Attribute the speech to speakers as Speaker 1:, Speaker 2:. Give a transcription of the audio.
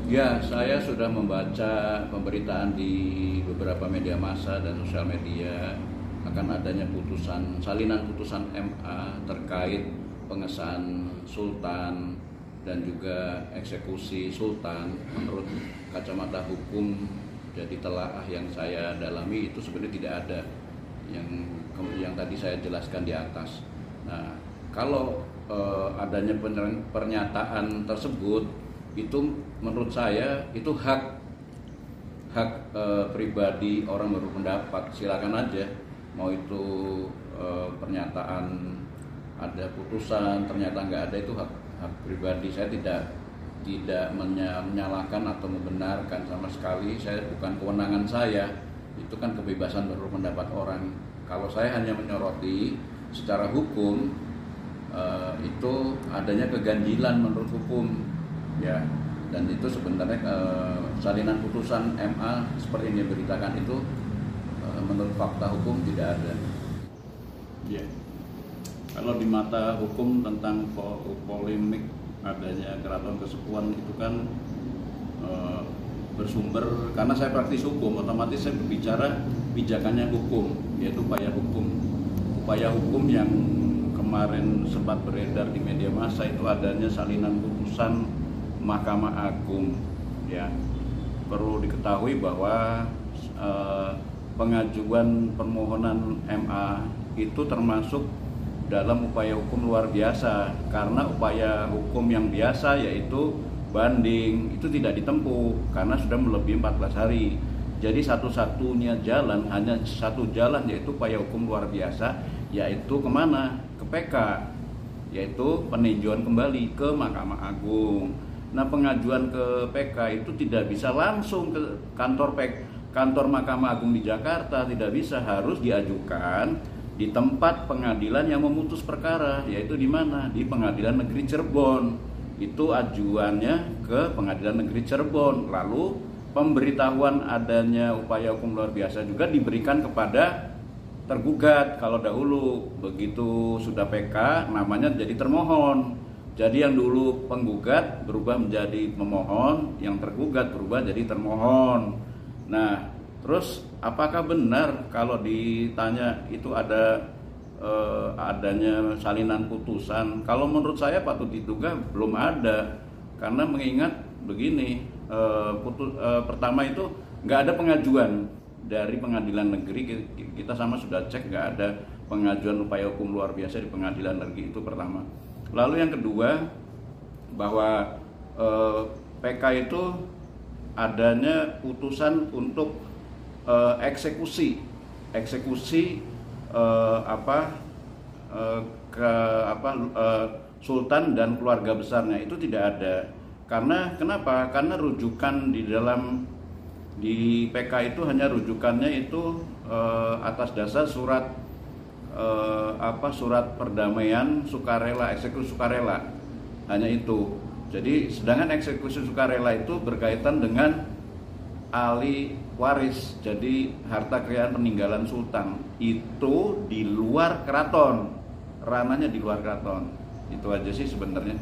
Speaker 1: Ya, saya sudah membaca pemberitaan di beberapa media massa dan sosial media akan adanya salinan putusan MA terkait pengesahan Sultan dan juga eksekusi Sultan. Menurut kacamata hukum, jadi telaah yang saya dalami itu sebenarnya tidak ada yang tadi saya jelaskan di atas. Nah, kalau adanya pernyataan tersebut, itu menurut saya itu hak pribadi orang berpendapat. Silakan aja, mau itu pernyataan ada putusan ternyata nggak ada, itu hak pribadi. Saya tidak menyalahkan atau membenarkan sama sekali. Saya bukan kewenangan saya, itu kan kebebasan berpendapat orang. Kalau saya hanya menyoroti secara hukum, itu adanya keganjilan menurut hukum, ya. Dan itu sebenarnya salinan putusan MA seperti yang diberitakan itu menurut fakta hukum tidak ada.
Speaker 2: Ya. Kalau di mata hukum tentang polemik adanya keraton kesepuan itu kan bersumber, karena saya praktis hukum, otomatis saya berbicara pijakannya hukum, yaitu upaya hukum yang kemarin sempat beredar di media massa itu adanya salinan putusan Mahkamah Agung. Ya, perlu diketahui bahwa pengajuan permohonan MA itu termasuk dalam upaya hukum luar biasa, karena upaya hukum yang biasa yaitu banding itu tidak ditempuh karena sudah melebihi 14 hari. Jadi satu-satunya jalan, hanya satu jalan, yaitu upaya hukum luar biasa, yaitu kemana? Ke PK, yaitu peninjauan kembali ke Mahkamah Agung. Nah, pengajuan ke PK itu tidak bisa langsung ke kantor Mahkamah Agung di Jakarta, tidak bisa, harus diajukan di tempat pengadilan yang memutus perkara, yaitu di mana? Di Pengadilan Negeri Cirebon. Itu ajuannya ke Pengadilan Negeri Cirebon. Lalu pemberitahuan adanya upaya hukum luar biasa juga diberikan kepada tergugat. Kalau dahulu begitu sudah PK, namanya jadi termohon. Jadi yang dulu penggugat berubah menjadi pemohon, yang tergugat berubah jadi termohon. Nah, terus apakah benar kalau ditanya itu adanya salinan putusan? Kalau menurut saya patut diduga belum ada, karena mengingat begini, pertama itu nggak ada pengajuan dari pengadilan negeri. Kita sama sudah cek, nggak ada pengajuan upaya hukum luar biasa di pengadilan negeri, itu pertama. Lalu yang kedua, bahwa PK itu adanya putusan untuk eksekusi Sultan dan keluarga besarnya, itu tidak ada. Karena kenapa? Karena rujukan di PK itu hanya rujukannya itu atas dasar surat perdamaian sukarela, eksekusi sukarela, hanya itu. Jadi sedangkan eksekusi sukarela itu berkaitan dengan ahli waris, jadi harta kekayaan peninggalan sultan, itu di luar keraton, ranahnya di luar keraton. Itu aja sih sebenarnya.